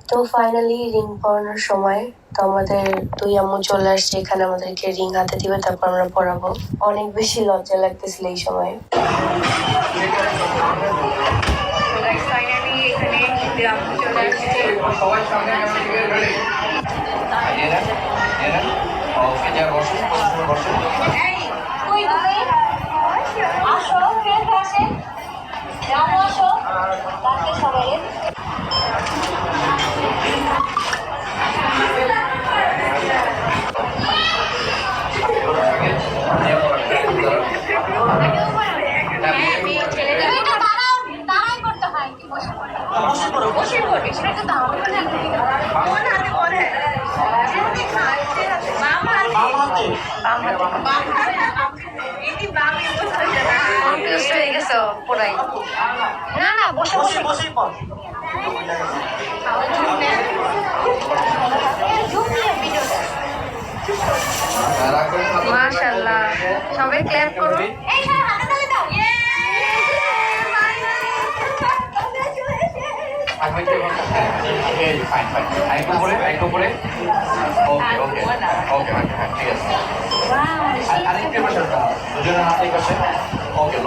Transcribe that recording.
তো finally ring পরানোর সময় তো আমাদের দুই আম্মু চলে আসছে, এখানে আমাদেরকে রিং হাতে দিবে, তারপর আমরা পরাবো। অনেক বেশি লজ্জা লাগতেছিল এই সময়। না না, বসে বসে বসে মাশাআল্লাহ, সবাই ক্ল্যাপ করুন। ওকে,